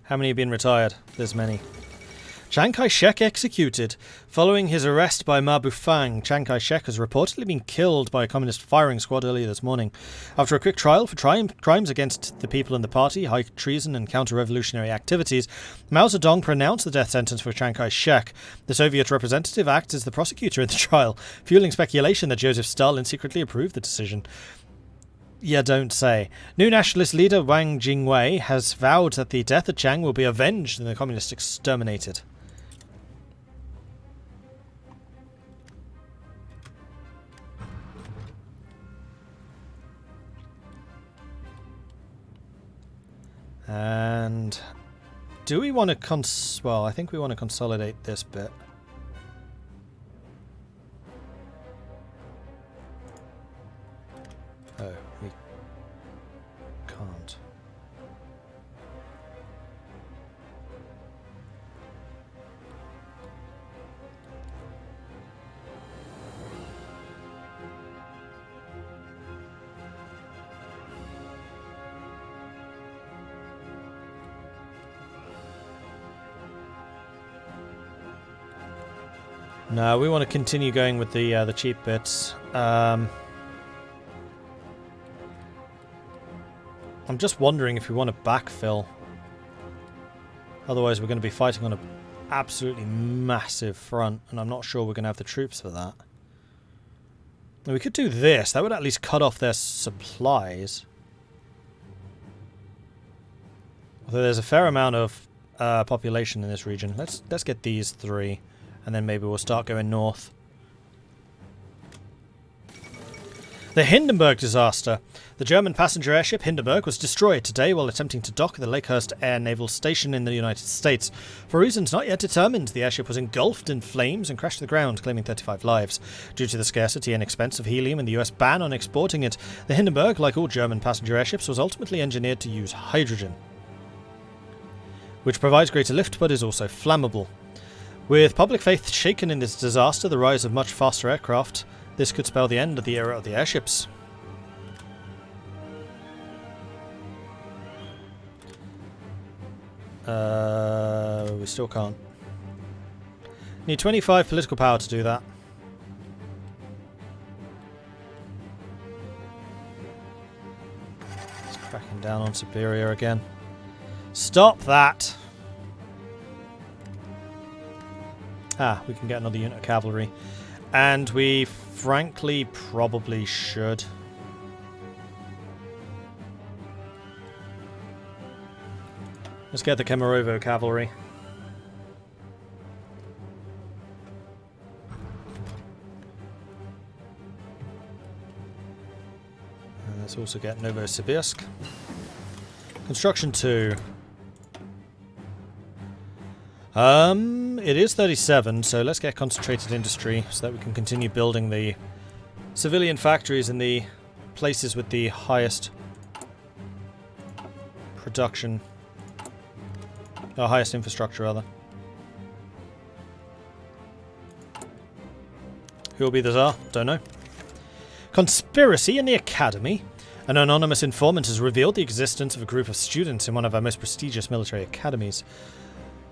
How many have been retired? There's many. Chiang Kai-shek executed. Following his arrest by Ma Bufang, Chiang Kai-shek has reportedly been killed by a communist firing squad earlier this morning. After a quick trial for crimes against the people in the party, high treason and counter-revolutionary activities, Mao Zedong pronounced the death sentence for Chiang Kai-shek. The Soviet representative acts as the prosecutor in the trial, fueling speculation that Joseph Stalin secretly approved the decision. Yeah, don't say. New nationalist leader Wang Jingwei has vowed that the death of Chiang will be avenged and the communists exterminated. And do we want to well, I think we want to consolidate this bit. Oh, we can't. No, we want to continue going with the cheap bits. I'm just wondering if we want to backfill. Otherwise, we're going to be fighting on an absolutely massive front, and I'm not sure we're going to have the troops for that. Now, we could do this. That would at least cut off their supplies. Although there's a fair amount of population in this region. Let's get these three. And then maybe we'll start going north. The Hindenburg Disaster. The German passenger airship Hindenburg was destroyed today while attempting to dock at the Lakehurst Air Naval Station in the United States. For reasons not yet determined, the airship was engulfed in flames and crashed to the ground, claiming 35 lives. Due to the scarcity and expense of helium and the US ban on exporting it, the Hindenburg, like all German passenger airships, was ultimately engineered to use hydrogen, which provides greater lift but is also flammable. With public faith shaken in this disaster, the rise of much faster aircraft, this could spell the end of the era of the airships. We still can't. Need 25 political power to do that. It's cracking down on Superior again. Stop that! Ah, we can get another unit of cavalry. And we frankly probably should. Let's get the Kemerovo cavalry. And let's also get Novosibirsk. Construction 2. It is 37, so let's get concentrated industry so that we can continue building the civilian factories in the places with the highest production, or highest infrastructure rather. Who will be the Tsar? Don't know. Conspiracy in the Academy. An anonymous informant has revealed the existence of a group of students in one of our most prestigious military academies.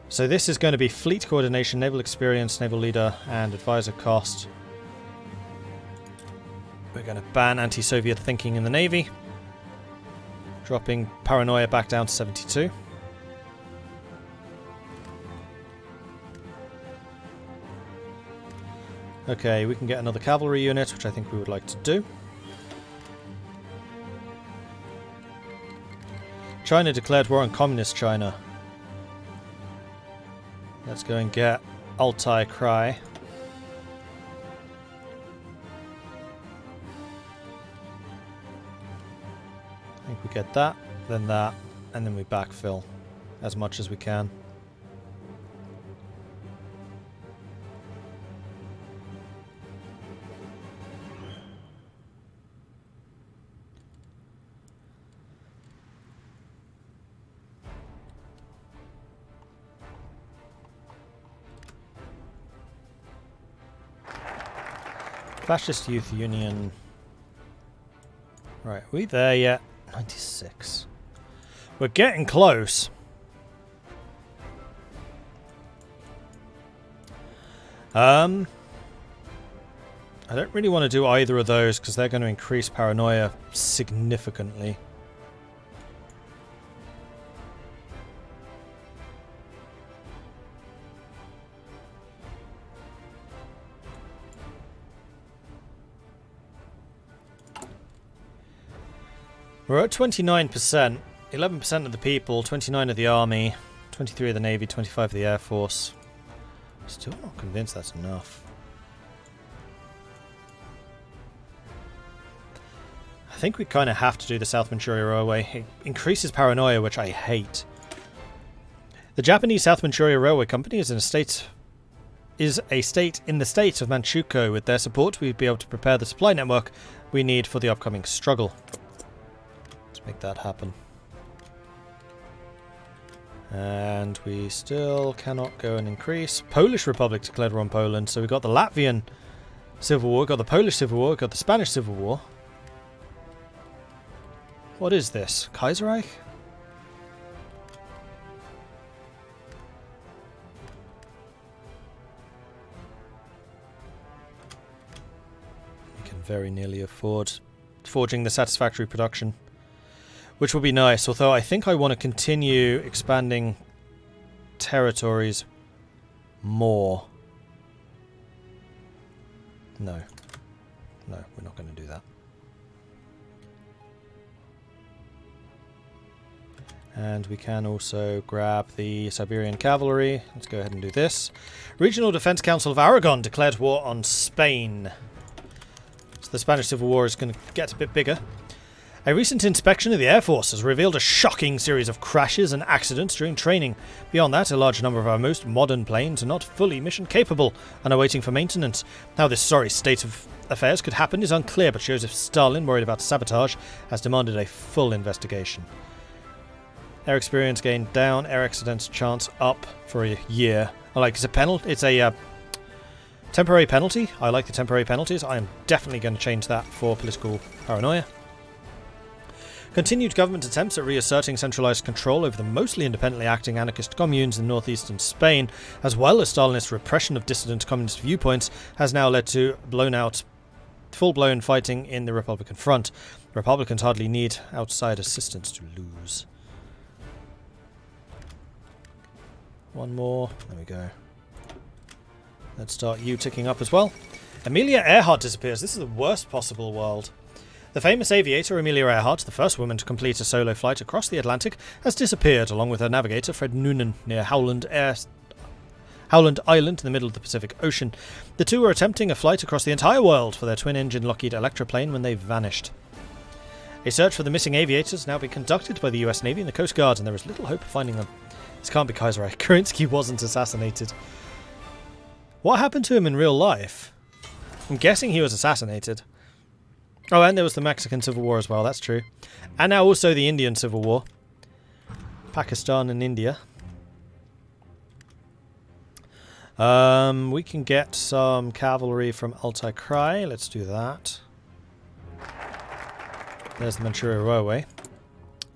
So this is going to be fleet coordination, naval experience, naval leader, and advisor cost. We're going to ban anti-Soviet thinking in the Navy. Dropping paranoia back down to 72. Okay, we can get another cavalry unit, which I think we would like to do. China declared war on Communist China. Let's go and get Altai Krai. I think we get that, and then we backfill as much as we can. Fascist Youth Union. Right, are we there yet? 96. We're getting close. I don't really want to do either of those because they're going to increase paranoia significantly. We're at 29%. 11% of the people, 29 of the army, 23 of the navy, 25 of the air force. Still not convinced that's enough. I think we kind of have to do the South Manchuria Railway. It increases paranoia, which I hate. The Japanese South Manchuria Railway Company is a state in the state of Manchukuo. With their support, we'd be able to prepare the supply network we need for the upcoming struggle. Let's make that happen. And we still cannot go and increase. Polish Republic declared war on Poland. So we've got the Latvian Civil War, got the Polish Civil War, got the Spanish Civil War. What is this? Kaiserreich? We can very nearly afford forging the satisfactory production, which will be nice, although I think I want to continue expanding territories more. No. No, we're not going to do that. And we can also grab the Siberian cavalry. Let's go ahead and do this. Regional Defense Council of Aragon declared war on Spain. So the Spanish Civil War is going to get a bit bigger. A recent inspection of the Air Force has revealed a shocking series of crashes and accidents during training. Beyond that, a large number of our most modern planes are not fully mission capable and are waiting for maintenance. How this sorry state of affairs could happen is unclear, but Joseph Stalin, worried about sabotage, has demanded a full investigation. Air experience gained down, air accidents chance up for a year. I like it's a temporary penalty. I like the temporary penalties. I am definitely going to change that for political paranoia. Continued government attempts at reasserting centralized control over the mostly independently acting anarchist communes in northeastern Spain, as well as Stalinist repression of dissident communist viewpoints, has now led to full-blown fighting in the Republican front. Republicans hardly need outside assistance to lose. One more. There we go. Let's start you ticking up as well. Amelia Earhart disappears. This is the worst possible world. The famous aviator Amelia Earhart, the first woman to complete a solo flight across the Atlantic, has disappeared along with her navigator Fred Noonan near Howland Island in the middle of the Pacific Ocean. The two were attempting a flight across the entire world for their twin-engine Lockheed Electra plane when they vanished. A search for the missing aviators has now been conducted by the US Navy and the Coast Guard, and there is little hope of finding them. This can't be Kaiserreich. Kerensky wasn't assassinated. What happened to him in real life? I'm guessing he was assassinated. Oh, and there was the Mexican Civil War as well, that's true. And now also the Indian Civil War. Pakistan and India. We can get some cavalry from Altai Krai. Let's do that. There's the Manchuria Railway.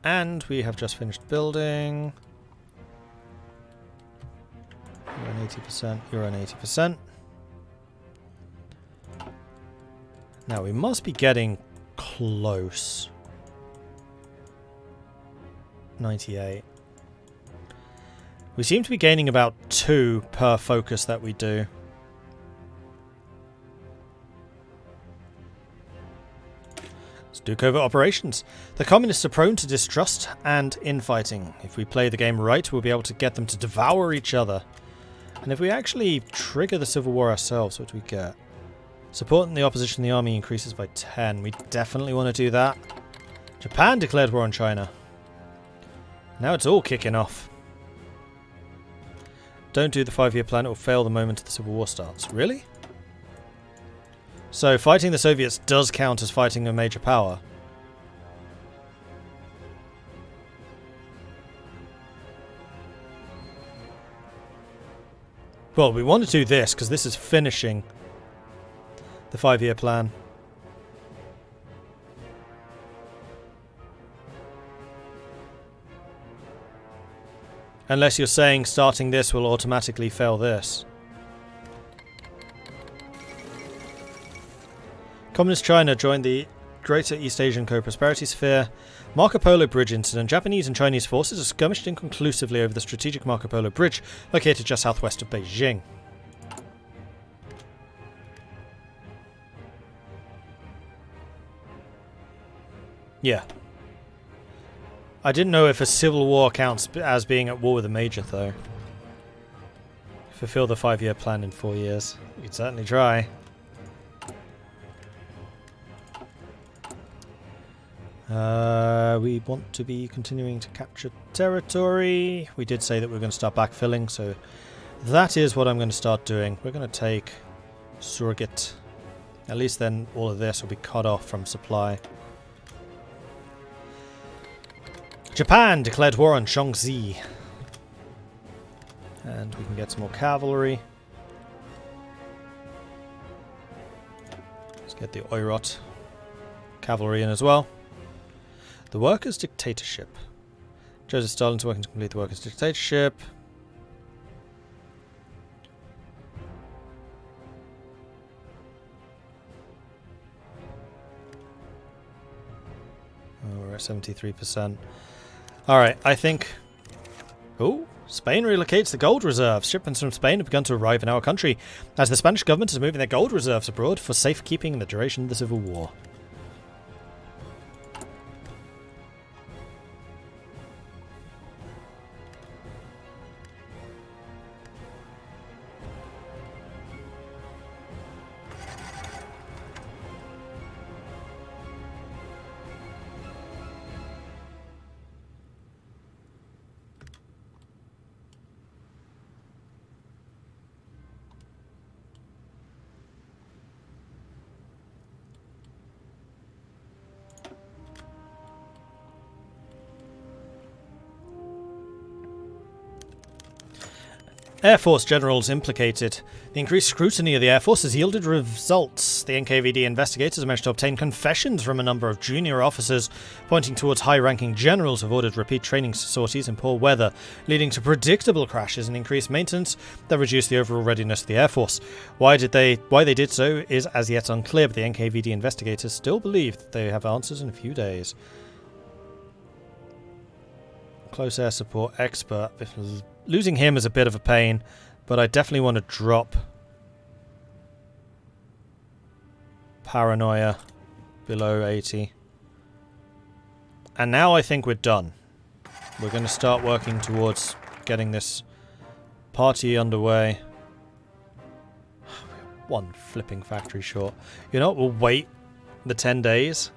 And we have just finished building. You're on 80%, you're on 80%. Now we must be getting close. 98. We seem to be gaining about 2 per focus that we do. Let's do covert operations. The communists are prone to distrust and infighting. If we play the game right, we'll be able to get them to devour each other. And if we actually trigger the Civil War ourselves, what do we get? Support in the opposition in the army increases by 10. We definitely want to do that. Japan declared war on China. Now it's all kicking off. Don't do the 5-year plan, it will fail the moment the Civil War starts. Really? So fighting the Soviets does count as fighting a major power. Well, we want to do this because this is finishing the 5-year plan. Unless you're saying starting this will automatically fail this. Communist China joined the Greater East Asian Co-Prosperity Sphere. Marco Polo Bridge incident. Japanese and Chinese forces are skirmished inconclusively over the strategic Marco Polo Bridge, located just southwest of Beijing. Yeah. I didn't know if a civil war counts as being at war with a major, though. Fulfill the 5-year plan in 4 years. You can certainly try. We want to be continuing to capture territory. We did say that we're going to start backfilling, so that is what I'm going to start doing. We're going to take Surrogate. At least then all of this will be cut off from supply. Japan declared war on Shaanxi. And we can get some more cavalry. Let's get the Earhart cavalry in as well. The Workers' Dictatorship. Joseph Stalin's working to complete the Workers' Dictatorship. Oh, we're at 73%. Alright, I think... Oh, Spain relocates the gold reserves. Shipments from Spain have begun to arrive in our country, as the Spanish government is moving their gold reserves abroad for safekeeping in the duration of the Civil War. Air Force generals implicated. The increased scrutiny of the Air Force has yielded results. The NKVD investigators managed to obtain confessions from a number of junior officers, pointing towards high-ranking generals who have ordered repeat training sorties in poor weather, leading to predictable crashes and increased maintenance that reduced the overall readiness of the Air Force. Why they did so is as yet unclear, but the NKVD investigators still believe that they have answers in a few days. Close air support expert. Losing him is a bit of a pain, but I definitely want to drop paranoia below 80. And now I think we're done. We're going to start working towards getting this party underway. One flipping factory short. You know what? We'll wait the 10 days.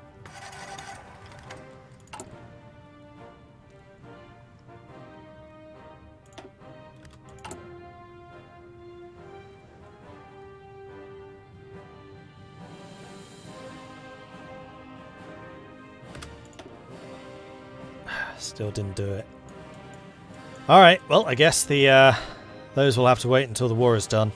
Still didn't do it. Alright, well, I guess the those will have to wait until the war is done.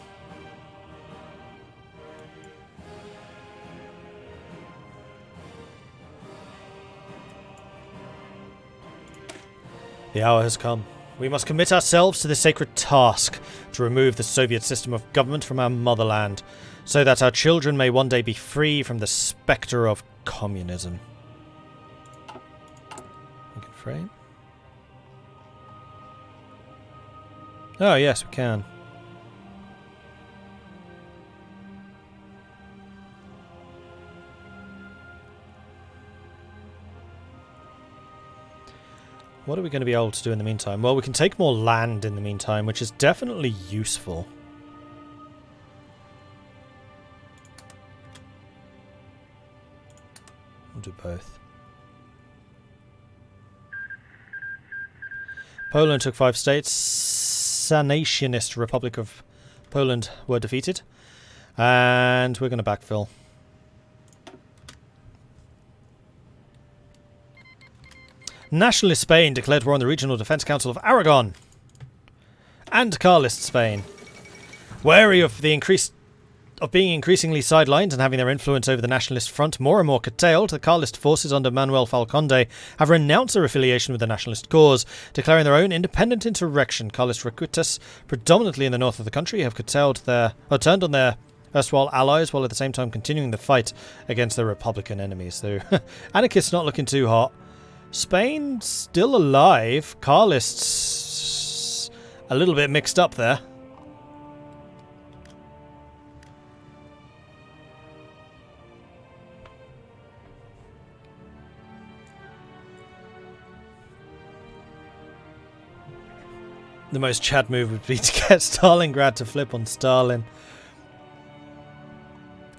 The hour has come. We must commit ourselves to the sacred task to remove the Soviet system of government from our motherland, so that our children may one day be free from the spectre of communism. Frame. Oh, yes, we can. What are we going to be able to do in the meantime? Well, we can take more land in the meantime, which is definitely useful. We'll do both. Poland took 5 states. Sanationist Republic of Poland were defeated. And we're going to backfill. Nationalist Spain declared war on the Regional Defence Council of Aragon. And Carlist Spain. Wary of the being increasingly sidelined and having their influence over the nationalist front more and more curtailed, the Carlist forces under Manuel Falconde have renounced their affiliation with the nationalist cause, declaring their own independent insurrection. Carlist recruiters, predominantly in the north of the country, have turned on their erstwhile allies, while at the same time continuing the fight against their Republican enemies. So, anarchists not looking too hot. Spain still alive. Carlists a little bit mixed up there. The most Chad move would be to get Stalingrad to flip on Stalin.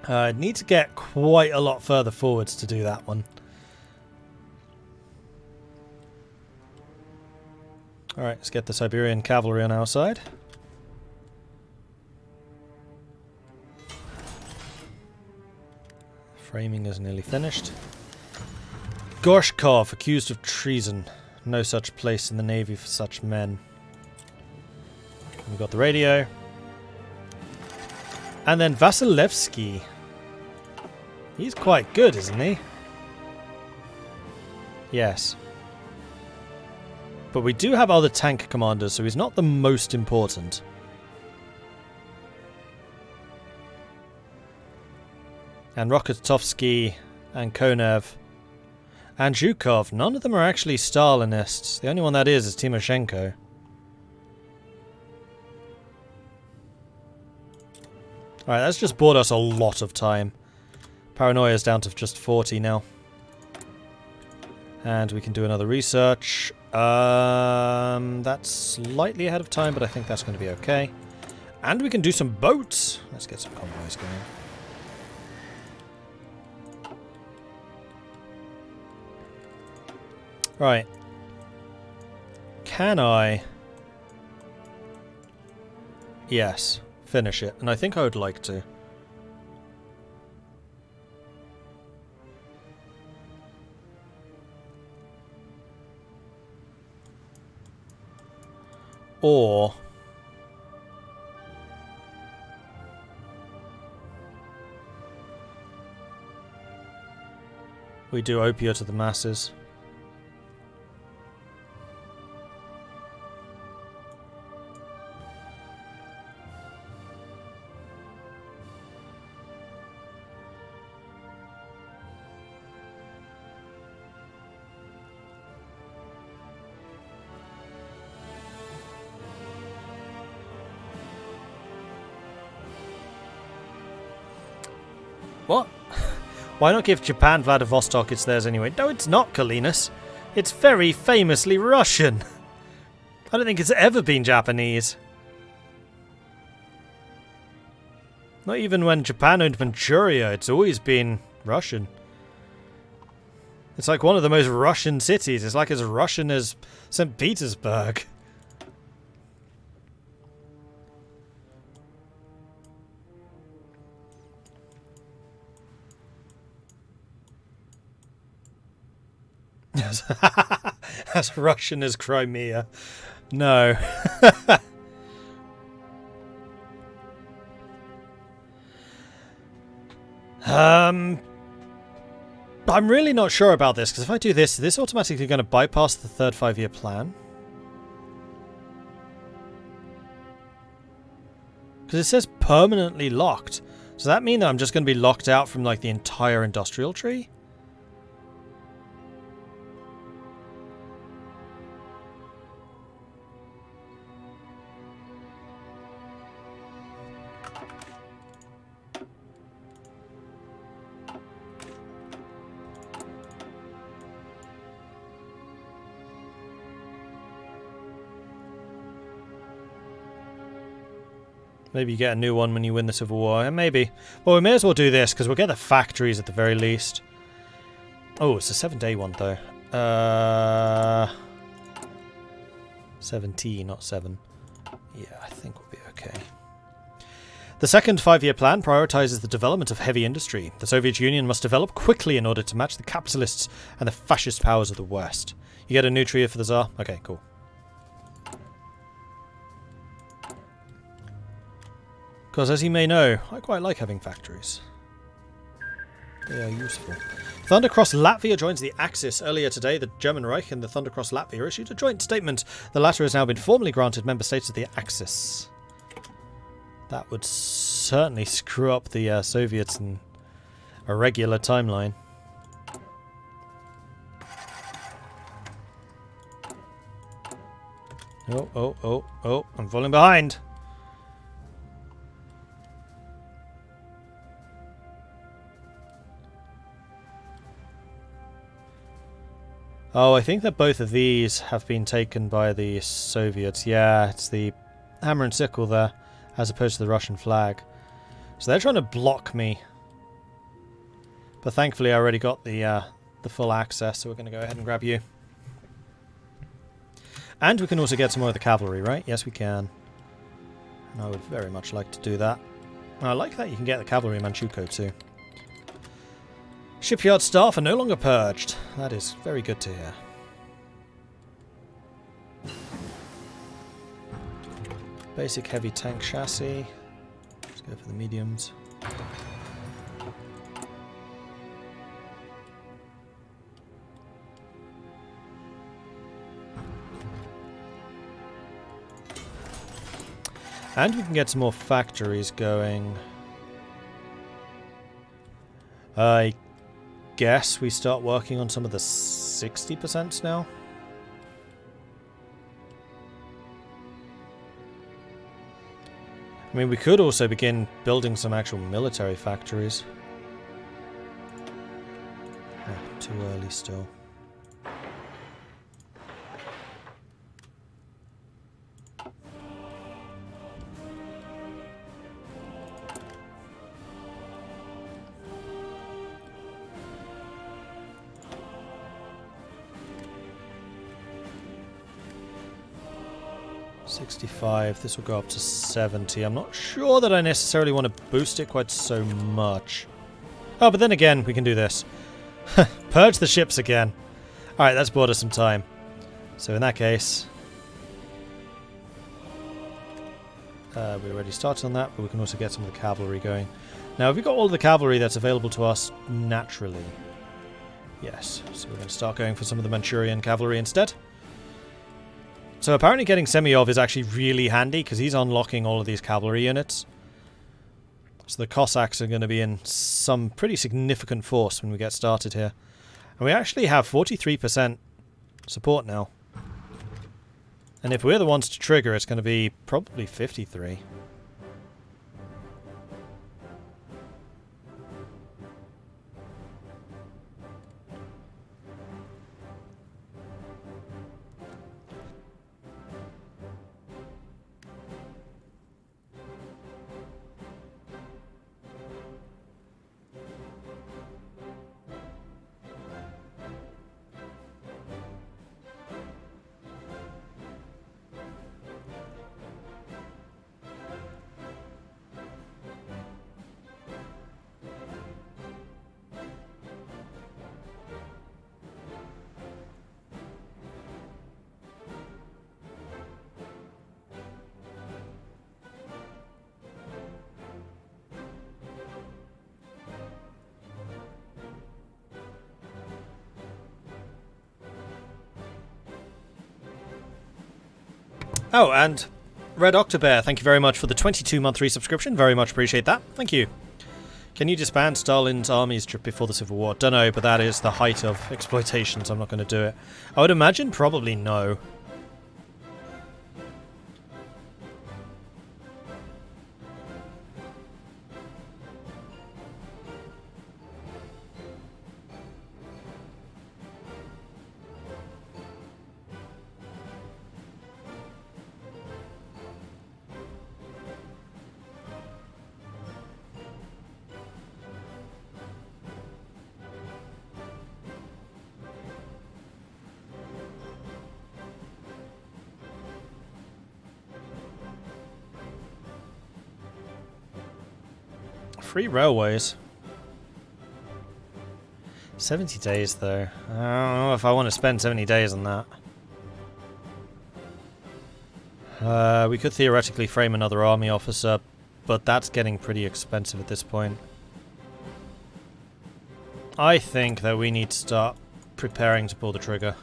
I'd need to get quite a lot further forwards to do that one. Alright, let's get the Siberian cavalry on our side. Framing is nearly finished. Gorshkov, accused of treason. No such place in the navy for such men. We've got the radio. And then Vasilevsky. He's quite good, isn't he? Yes. But we do have other tank commanders, so he's not the most important. And Rokotovsky and Konev and Zhukov. None of them are actually Stalinists. The only one that is Timoshenko. Alright, that's just bought us a lot of time. Paranoia is down to just 40 now. And we can do another research. That's slightly ahead of time, but I think that's going to be okay. And we can do some boats. Let's get some convoys going. Right. Can I? Yes. Finish it. And I think I would like to. Or we do opiate to the masses. What? Why not give Japan Vladivostok? It's theirs anyway. No, it's not, Kalinus. It's very famously Russian. I don't think it's ever been Japanese. Not even when Japan owned Manchuria, it's always been Russian. It's like one of the most Russian cities. It's like as Russian as St. Petersburg. As Russian as Crimea. No. I'm really not sure about this, because if I do this, is this automatically going to bypass the third 5-year plan? Because it says permanently locked. Does that mean that I'm just going to be locked out from like the entire industrial tree? Maybe you get a new one when you win the Civil War. Maybe. Well, we may as well do this, because we'll get the factories at the very least. Oh, it's a 7-day one, though. 17, not 7. Yeah, I think we'll be okay. The second 5-year plan prioritizes the development of heavy industry. The Soviet Union must develop quickly in order to match the capitalists and the fascist powers of the West. You get a new trio for the Tsar? Okay, cool. Because as you may know, I quite like having factories. They are useful. Thundercross Latvia joins the Axis. Earlier today, the German Reich and the Thundercross Latvia issued a joint statement. The latter has now been formally granted member states of the Axis. That would certainly screw up the Soviets in a regular timeline. Oh, I'm falling behind. Oh, I think that both of these have been taken by the Soviets. Yeah, it's the hammer and sickle there, as opposed to the Russian flag. So they're trying to block me. But thankfully I already got the full access, so we're going to go ahead and grab you. And we can also get some more of the cavalry, right? Yes, we can. And I would very much like to do that. And I like that you can get the cavalry Manchukuo too. Shipyard staff are no longer purged. That is very good to hear. Basic heavy tank chassis. Let's go for the mediums. And we can get some more factories going. I guess we start working on some of the 60% now. I mean, we could also begin building some actual military factories. Oh, too early still. This will go up to 70. I'm not sure that I necessarily want to boost it quite so much. Oh, but then again, we can do this. Purge the ships again. Alright, that's bought us some time. So in that case... we already started on that, but we can also get some of the cavalry going. Now, have we got all of the cavalry that's available to us naturally? Yes. So we're going to start going for some of the Manchurian cavalry instead. So apparently getting Semyov is actually really handy because he's unlocking all of these cavalry units. So the Cossacks are going to be in some pretty significant force when we get started here. And we actually have 43% support now. And if we're the ones to trigger, it's going to be probably 53. Oh, and Red Octobear, thank you very much for the 22-month resubscription. Very much appreciate that. Thank you. Can you disband Stalin's armies before the Civil War? Don't know, but that is the height of exploitation, so I'm not going to do it. I would imagine probably no. Free railways. 70 days though. I don't know if I want to spend 70 days on that. We could theoretically frame another army officer, but that's getting pretty expensive at this point. I think that we need to start preparing to pull the trigger.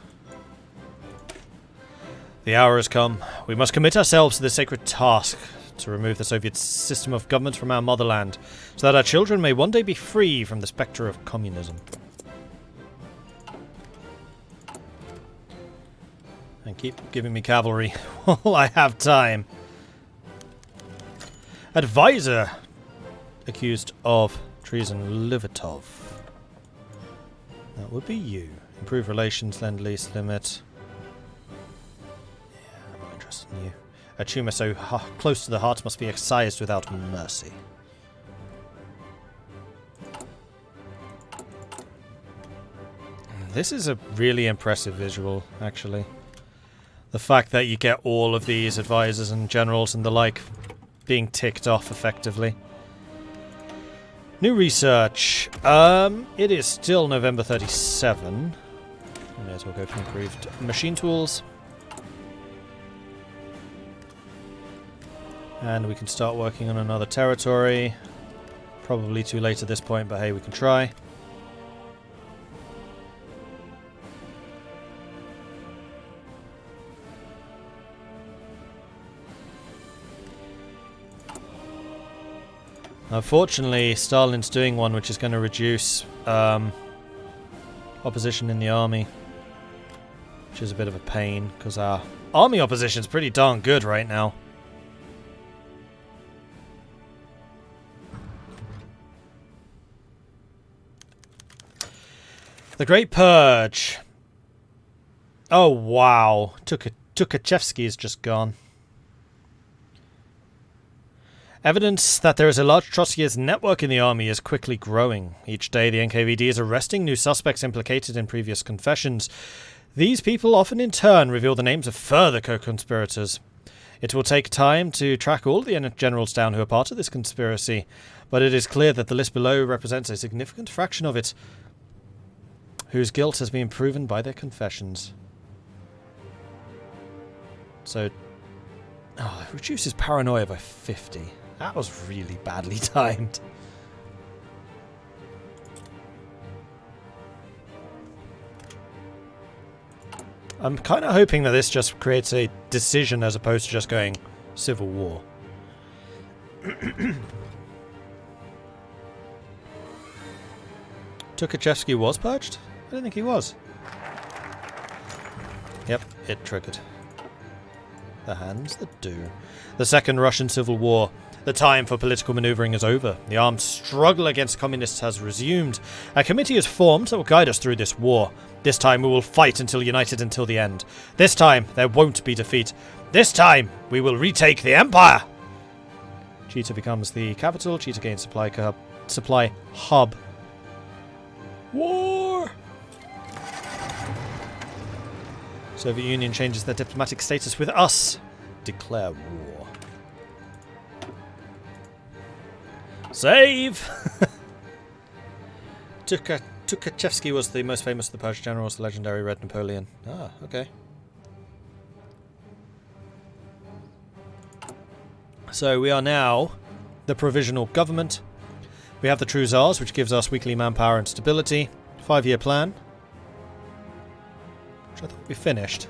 The hour has come. We must commit ourselves to the sacred task to remove the Soviet system of government from our motherland, so that our children may one day be free from the spectre of communism. And keep giving me cavalry while I have time. Advisor accused of treason, Livatov. That would be you. Improve relations, lend-lease limit. Yeah, I'm not interested in you. A tumour so close to the heart must be excised without mercy. This is a really impressive visual, actually. The fact that you get all of these advisors and generals and the like being ticked off effectively. New research. It is still November 37. May as well go for improved machine tools. And we can start working on another territory. Probably too late at this point, but hey, we can try. Unfortunately, Stalin's doing one which is going to reduce opposition in the army, which is a bit of a pain, because our army opposition is pretty darn good right now. The Great Purge. Oh, wow. Tukhachevsky is just gone. Evidence that there is a large Trotskyist network in the army is quickly growing. Each day the NKVD is arresting new suspects implicated in previous confessions. These people often in turn reveal the names of further co-conspirators. It will take time to track all the generals down who are part of this conspiracy, but it is clear that the list below represents a significant fraction of it, whose guilt has been proven by their confessions. So, it reduces paranoia by 50. That was really badly timed. I'm kind of hoping that this just creates a decision as opposed to just going civil war. Tukhachevsky was purged? I don't think he was. Yep, it triggered. The hands that do. The Second Russian Civil War. The time for political maneuvering is over. The armed struggle against communists has resumed. A committee is formed that will guide us through this war. This time we will fight united until the end. This time there won't be defeat. This time we will retake the empire! Chita becomes the capital. Chita gains supply hub. War! Soviet Union changes their diplomatic status with us. Declare war. Save! Tukhachevsky was the most famous of the Persian generals, the legendary Red Napoleon. Ah, okay. So we are now the Provisional Government. We have the True Tsars, which gives us weekly manpower and stability. 5-year plan. Which I thought we finished.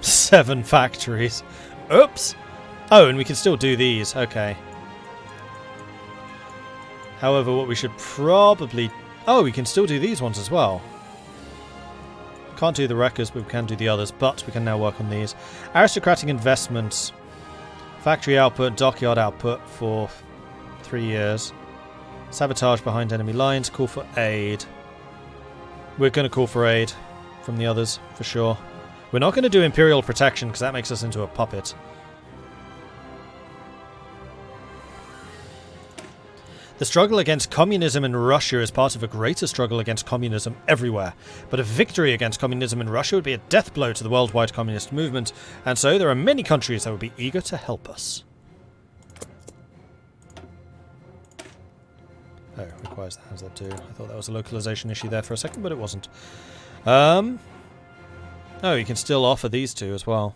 Seven factories. Oops! Oh, and we can still do these. Okay. However, what we should probably... Oh, we can still do these ones as well. Can't do the wreckers, but we can do the others. But we can now work on these. Aristocratic investments. Factory output, dockyard output for 3 years. Sabotage behind enemy lines. Call for aid. We're going to call for aid from the others, for sure. We're not going to do Imperial Protection, because that makes us into a puppet. The struggle against communism in Russia is part of a greater struggle against communism everywhere. But a victory against communism in Russia would be a death blow to the worldwide communist movement, and so there are many countries that would be eager to help us. Oh, requires the hands that do. I thought that was a localization issue there for a second, but it wasn't. Oh, you can still offer these two as well.